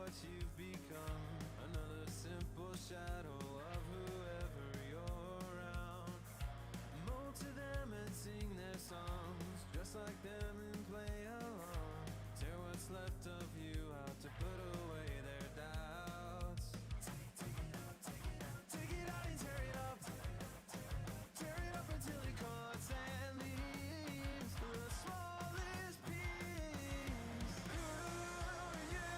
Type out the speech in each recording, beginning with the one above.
what you've become. Another simple shadow of whoever you're around. Mold to them and sing their songs, just like them and play along. Tear what's left of you out to put away their doubts. Take it out, take it out, take it out and tear it up. Tear it up until it cuts and leaves the smallest piece. Who are you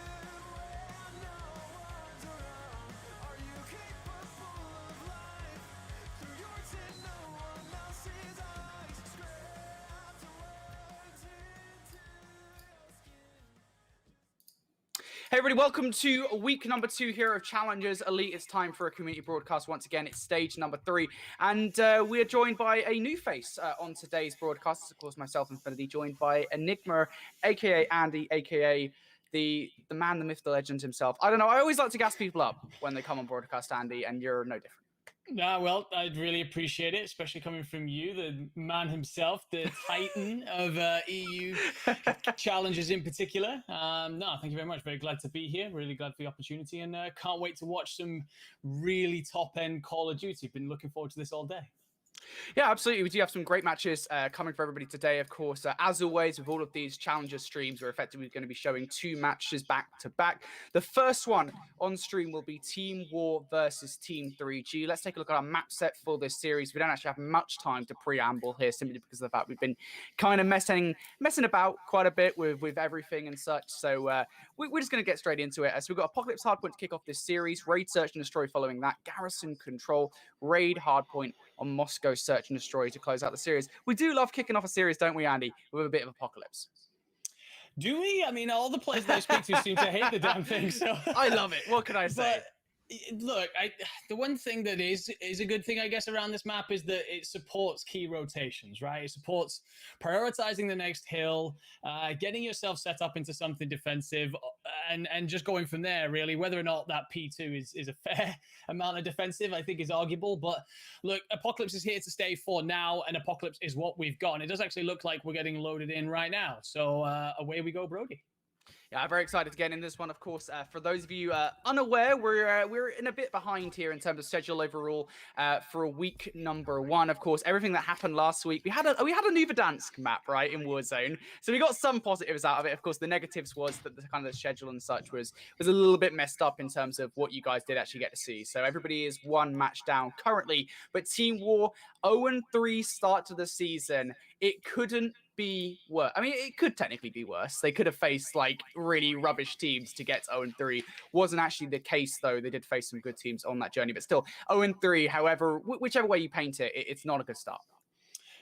when no one's around? Are you capable of life through yours and no one else's eyes? Scratch the words into your skin. Hey everybody, welcome to week number 2 here of Challengers Elite. It's time for a community broadcast once again. It's stage number 3, and we are joined by a new face on today's broadcast. It's, of course, myself, Infinity, joined by Enigma, aka Andy, aka the man, the myth, the legend himself. I don't know, I always like to gas people up when they come on broadcast, Andy, and you're no different. Well, I'd really appreciate it, especially coming from you, the man himself, the titan of EU challenges in particular. No, thank you very much. Very glad to be here. Really glad for the opportunity, and can't wait to watch some really top-end Call of Duty. Been looking forward to this all day. Yeah, absolutely. We do have some great matches coming for everybody today, of course. As always, with all of these Challenger streams, we're effectively going to be showing 2 matches back to back. The first one on stream will be Team War versus Team 3G. Let's take a look at our map set for this series. We don't actually have much time to preamble here, simply because of the fact we've been kind of messing about quite a bit with everything and such. So we're just going to get straight into it. So we've got Apocalypse Hardpoint to kick off this series, Raid Search and Destroy following that, Garrison Control, Raid Hardpoint on Moscow Search and Destroy to close out the series. We do love kicking off a series, don't we, Andy, with a bit of Apocalypse? Do we? I mean, all the players that I speak to seem to hate the damn thing. So I love it. What can I say? But look, the one thing that is a good thing, I guess, around this map is that it supports key rotations, right? It supports prioritizing the next hill, getting yourself set up into something defensive, and just going from there, really. Whether or not that P2 is a fair amount of defensive, I think is arguable. But look, Apocalypse is here to stay for now, and Apocalypse is what we've got. And it does actually look like we're getting loaded in right now. So away we go, Brody. Yeah, I'm very excited to get in this one, of course. For those of you unaware, we're in a bit behind here in terms of schedule overall for week number 1. Of course, everything that happened last week, we had a new Verdansk map, right, in Warzone. So we got some positives out of it. Of course, the negatives was that the kind of the schedule and such was a little bit messed up in terms of what you guys did actually get to see. So everybody is 1 match down currently, but Team War 0-3 start to the season. It couldn't be worse. I mean, it could technically be worse. They could have faced like really rubbish teams to get to 0-3. Wasn't actually the case, though. They did face some good teams on that journey, but still 0-3. However, whichever way you paint it, it's not a good start.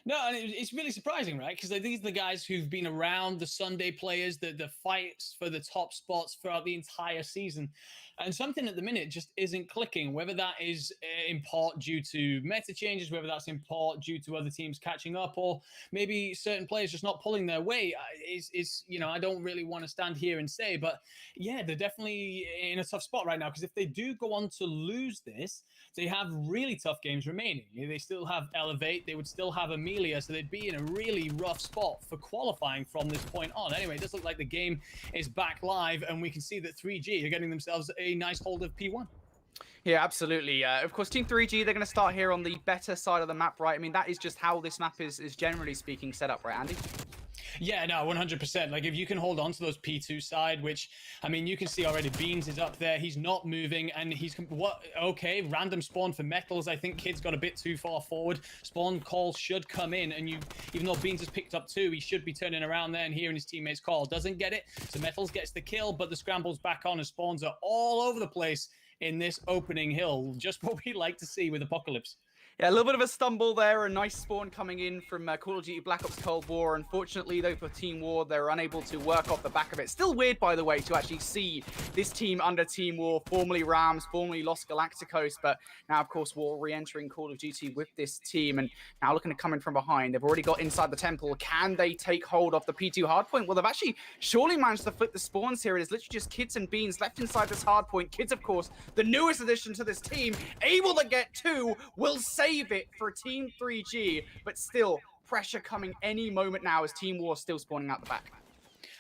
No, and it's really surprising, right? Because these are the guys who've been around, the Sunday players, the fights for the top spots throughout the entire season. And something at the minute just isn't clicking, whether that is in part due to meta changes, whether that's in part due to other teams catching up, or maybe certain players just not pulling their weight. Is I don't really want to stand here and say, but yeah, they're definitely in a tough spot right now, because if they do go on to lose this, they have really tough games remaining. They still have Elevate, they would still have Amelia, so they'd be in a really rough spot for qualifying from this point on. Anyway, it does look like the game is back live, and we can see that 3G are getting themselves a nice hold of P1. Yeah, absolutely. Of course, Team 3G, they're going to start here on the better side of the map, right? I mean, that is just how this map is generally speaking set up, right, Andy? Yeah, no, 100%. Like, if you can hold on to those P2 side, which, I mean, you can see already Beans is up there. He's not moving, and he's... Okay, random spawn for Metals. I think Kid's got a bit too far forward. Spawn call should come in, and even though Beans has picked up 2, he should be turning around there and hearing his teammates call. Doesn't get it, so Metals gets the kill, but the scramble's back on, and spawns are all over the place in this opening hill. Just what we like to see with Apocalypse. Yeah, a little bit of a stumble there. A nice spawn coming in from Call of Duty Black Ops Cold War. Unfortunately, though, for Team War, they're unable to work off the back of it. Still weird, by the way, to actually see this team under Team War, formerly Rams, formerly Los Galacticos, but now, of course, War re-entering Call of Duty with this team, and now looking to come in from behind. They've already got inside the temple. Can they take hold of the P2 hardpoint? Well, they've actually surely managed to flip the spawns here. It is literally just Kids and Beans left inside this hardpoint. Kids, of course, the newest addition to this team, able to get 2, will save it for Team 3G, but still pressure coming any moment now as Team War still spawning out the back.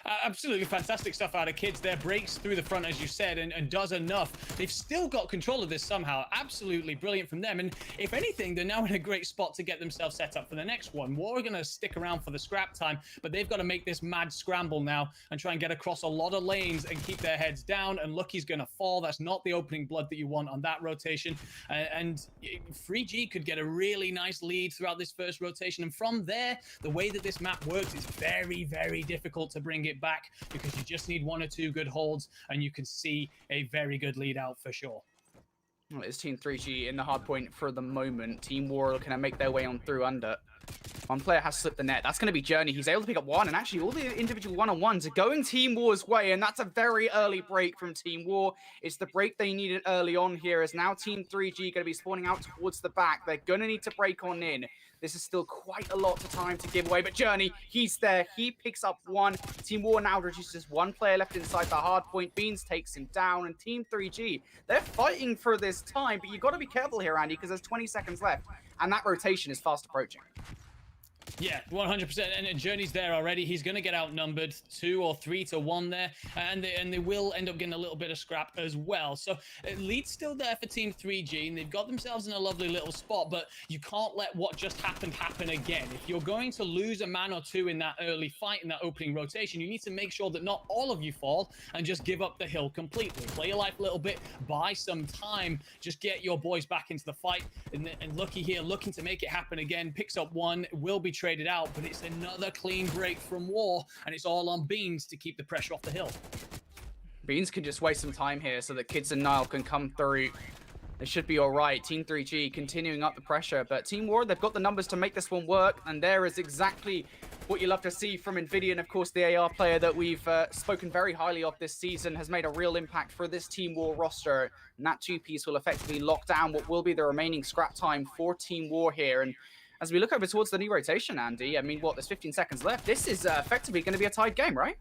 Absolutely fantastic stuff out of Kids there. Breaks through the front, as you said, and does enough. They've still got control of this somehow. Absolutely brilliant from them. And if anything, they're now in a great spot to get themselves set up for the next one. War are going to stick around for the scrap time, but they've got to make this mad scramble now and try and get across a lot of lanes and keep their heads down. And Lucky's going to fall. That's not the opening blood that you want on that rotation. And 3G could get a really nice lead throughout this first rotation. And from there, the way that this map works, it's very, very difficult to bring it back because you just need 1 or 2 good holds and you can see a very good lead out for sure. Well, it's Team 3G in the hard point for the moment. Team War looking to make their way on through under. One player has slipped the net. That's going to be Journey. He's able to pick up one, and actually all the individual one-on-ones are going Team War's way, and that's a very early break from Team War. It's the break they needed early on here, as now Team 3G going to be spawning out towards the back. They're going to need to break on in. This is still quite a lot of time to give away, but Journey, he's there. He picks up one. Team War now reduces 1 player left inside the hard point. Beans takes him down, and Team 3G, they're fighting for this time, but you've got to be careful here, Andy, because there's 20 seconds left, and that rotation is fast approaching. Yeah, 100%. And Journey's there already. He's going to get outnumbered 2 or 3 to 1 there. And they will end up getting a little bit of scrap as well. So lead's still there for Team 3G. And they've got themselves in a lovely little spot. But you can't let what just happened happen again. If you're going to lose a man or 2 in that early fight, in that opening rotation, you need to make sure that not all of you fall and just give up the hill completely. Play your life a little bit. Buy some time. Just get your boys back into the fight. And Lucky here looking to make it happen again. Picks up 1. Will be traded out, but it's another clean break from War, and it's all on Beans to keep the pressure off the hill. Beans can just waste some time here so that Kids and Nile can come through. They should be all right. Team 3G continuing up the pressure, but Team War, they've got the numbers to make this one work, and there is exactly what you love to see from Nvidia. And of course, the AR player that we've spoken very highly of this season has made a real impact for this Team War roster. And that 2-piece will effectively lock down what will be the remaining scrap time for Team War here. And as we look over towards the new rotation, Andy, I mean, what, there's 15 seconds left. This is effectively going to be a tied game, right?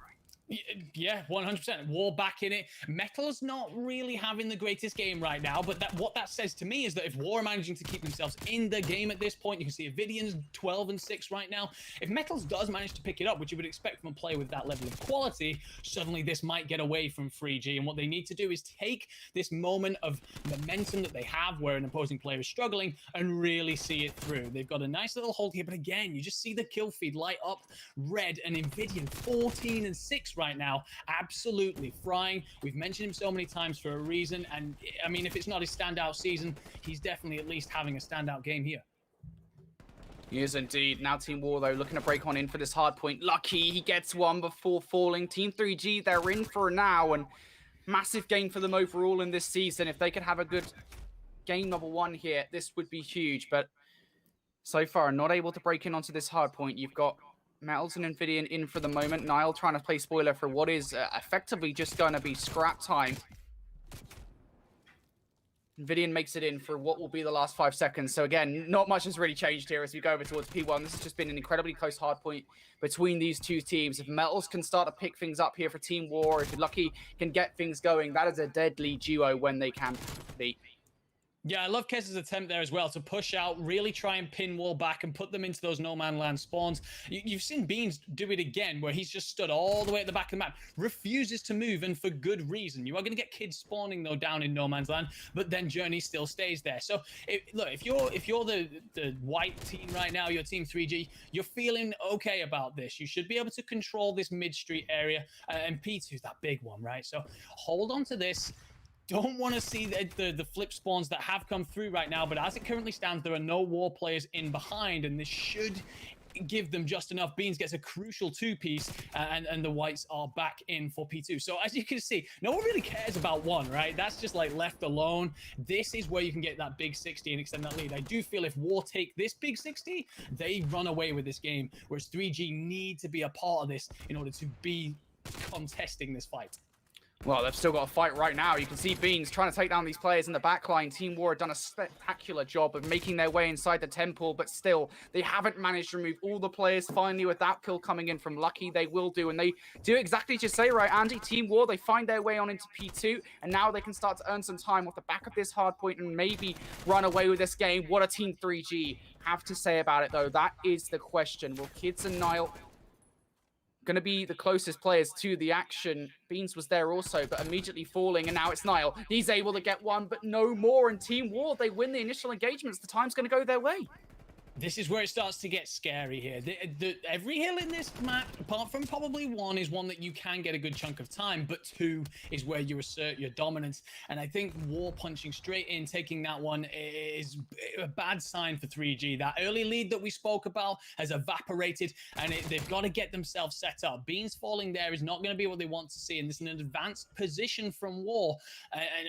Yeah, 100%. War back in it. Metal's not really having the greatest game right now, but what that says to me is that if War are managing to keep themselves in the game at this point, you can see Avidian's 12-6 right now. If Metals does manage to pick it up, which you would expect from a player with that level of quality, suddenly this might get away from 3G. And what they need to do is take this moment of momentum that they have where an opposing player is struggling and really see it through. They've got a nice little hold here, but again, you just see the kill feed light up red, and Avidian 14-6 right now, absolutely frying. We've mentioned him so many times for a reason, and I mean, if it's not his standout season, he's definitely at least having a standout game here. He is indeed. Now Team War, though, looking to break on in for this hard point. Lucky, he gets one before falling. Team 3G, they're in for now, and massive game for them overall in this season. If they could have a good game number 1 here, this would be huge, but so far, not able to break in onto this hard point. You've got Metals and Nvidia in for the moment. Nile trying to play spoiler for what is effectively just going to be scrap time. Nvidia makes it in for what will be the last 5 seconds. So again, not much has really changed here as we go over towards P1. This has just been an incredibly close hard point between these two teams. If Metals can start to pick things up here for Team War, if Lucky can get things going, that is a deadly duo when they can beat. Yeah, I love Kes's attempt there as well to push out, really try and pin War back and put them into those no man land spawns. You've seen Beans do it again, where he's just stood all the way at the back of the map, refuses to move, and for good reason. You are going to get kids spawning though down in no man's land, but then Journey still stays there. So look, if you're the white team right now, your Team 3G, you're feeling okay about this. You should be able to control this mid street area, and P2 is that big one, right? So hold on to this. Don't want to see the flip spawns that have come through right now, but as it currently stands, there are no War players in behind, and this should give them just enough. Beans gets a crucial 2-piece, and the whites are back in for P2. So as you can see, no one really cares about 1, right? That's just like left alone. This is where you can get that big 60 and extend that lead. I do feel if War take this big 60, they run away with this game, whereas 3G need to be a part of this in order to be contesting this fight. Well, they've still got a fight right now. You can see Beans trying to take down these players in the backline. Team War have done a spectacular job of making their way inside the temple, but still, they haven't managed to remove all the players. Finally, with that kill coming in from Lucky, they will do, and they do exactly as you say, right, Andy? Team War, they find their way on into P2, and now they can start to earn some time off the back of this hard point and maybe run away with this game. What a Team 3G have to say about it, though? That is the question. Will Kids and Nile going to be the closest players to the action. Beans was there also, but immediately falling, and now it's Nile. He's able to get one, but no more. And Team War, they win the initial engagements. The time's going to go their way. This is where it starts to get scary here. Every hill in this map, apart from probably one, is one that you can get a good chunk of time, but two is where you assert your dominance. And I think War punching straight in, taking that one is a bad sign for 3G. That early lead that we spoke about has evaporated, and they've got to get themselves set up. Beans falling there is not going to be what they want to see, and this is an advanced position from War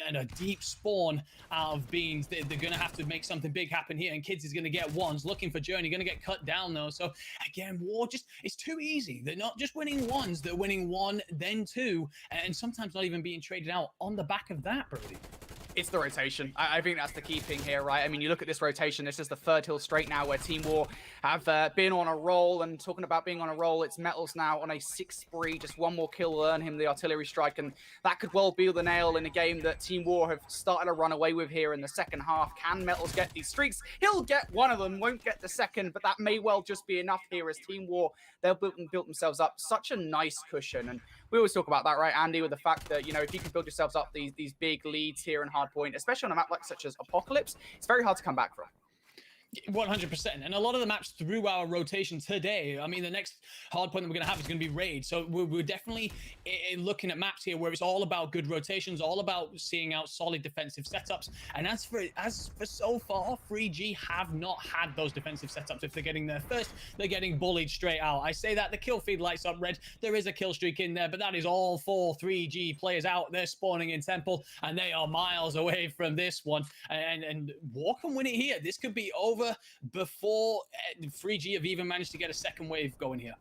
and a deep spawn out of Beans. They're going to have to make something big happen here, and Kids is going to get ones. Looking for Journey, going to get cut down though. So again, War it's too easy. They're not just winning ones, they're winning one, then two, and sometimes not even being traded out on the back of that, Brody. It's the rotation. I think that's the key thing here, right? I mean, you look at this rotation. This is the third hill straight now where Team War have been on a roll. And talking about being on a roll, it's Metals now on a 6 spree. Just one more kill will earn him the artillery strike. And that could well be the nail in a game that Team War have started to run away with here in the second half. Can Metals get these streaks? He'll get one of them, won't get the second, but that may well just be enough here as Team War, they've built themselves up such a nice cushion. And we always talk about that, right, Andy, with the fact that, you know, if you can build yourselves up these big leads here in hardpoint, especially on a map like such as Apocalypse, it's very hard to come back from. 100%. And a lot of the maps through our rotation today, I mean, the next hard point that we're going to have is going to be Raid. So we're definitely looking at maps here where it's all about good rotations, all about seeing out solid defensive setups. And as for so far, 3G have not had those defensive setups. If they're getting there first, they're getting bullied straight out. I say that the kill feed lights up red. There is a kill streak in there, but that is all 4 3G players out there spawning in Temple, and they are miles away from this one. And War can win it here. This could be over before 3G have even managed to get a second wave going here.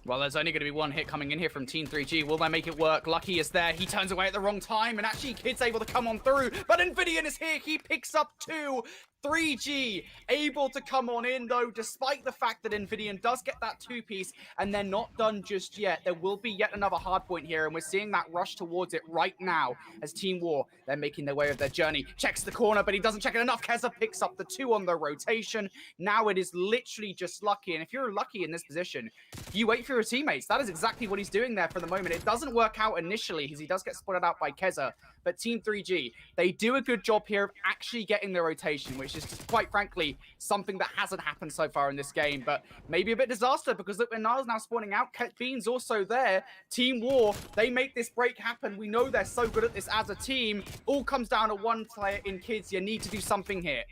Well, there's only going to be one hit coming in here from Team 3G. Will they make it work? Lucky is there. He turns away at the wrong time, and actually Kid's able to come on through. But Invidian is here. He picks up 2. 3G able to come on in, though, despite the fact that Invidian does get that 2-piece, and they're not done just yet. There will be yet another hard point here, and we're seeing that rush towards it right now as Team War, they're making their way of their journey. Checks the corner, but he doesn't check it enough. Keza picks up the 2 on the rotation. Now it is literally just Lucky, and if you're Lucky in this position, you wait for your teammates. That is exactly what he's doing there for the moment. It doesn't work out initially, as he does get spotted out by Keza, but Team 3G, they do a good job here of actually getting the rotation, which is quite frankly something that hasn't happened so far in this game, but maybe a bit disaster because look, when Nile's now spawning out, Bean's also there. Team War, they make this break happen. We know they're so good at this as a team. All comes down to one player in Kids. You need to do something here.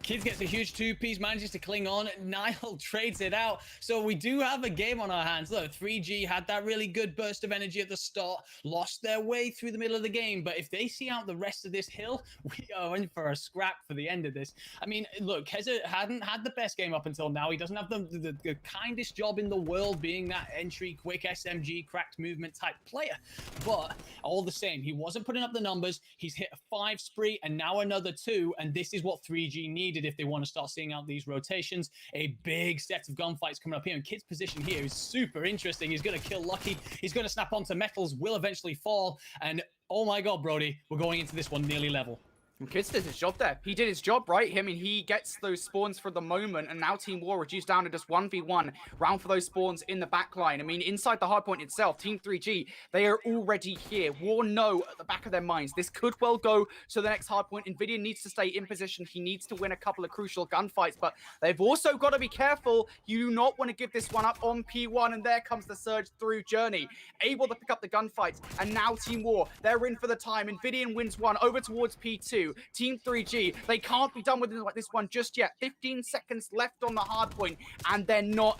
Kids gets a huge 2-piece, manages to cling on. Nile trades it out. So we do have a game on our hands. Look, 3G had that really good burst of energy at the start, lost their way through the middle of the game. But if they see out the rest of this hill, we are in for a scrap for the end of this. I mean, look, Keza hadn't had the best game up until now. He doesn't have the kindest job in the world being that entry, quick SMG, cracked movement type player. But all the same, he wasn't putting up the numbers. He's hit a 5 spree and now another 2. And this is what 3G needed if they want to start seeing out these rotations. A big set of gunfights coming up here, and Kid's position here is super interesting. He's going to kill Lucky. He's going to snap onto Metals, will eventually fall, and oh my god, Brody, we're going into this one nearly level. And Kids did his job there. He did his job, right? I mean, he gets those spawns for the moment, and now Team War reduced down to just 1v1, round for those spawns in the back line. I mean, inside the hardpoint itself, Team 3G, they are already here. War know at the back of their minds, this could well go to the next hardpoint. Invidian needs to stay in position. He needs to win a couple of crucial gunfights, but they've also got to be careful. You do not want to give this one up on P1, and there comes the surge through Journey. Able to pick up the gunfights, and now Team War, they're in for the time. Invidian wins one over towards P2. Team 3G, they can't be done with this one just yet. 15 seconds left on the hard point, and they're not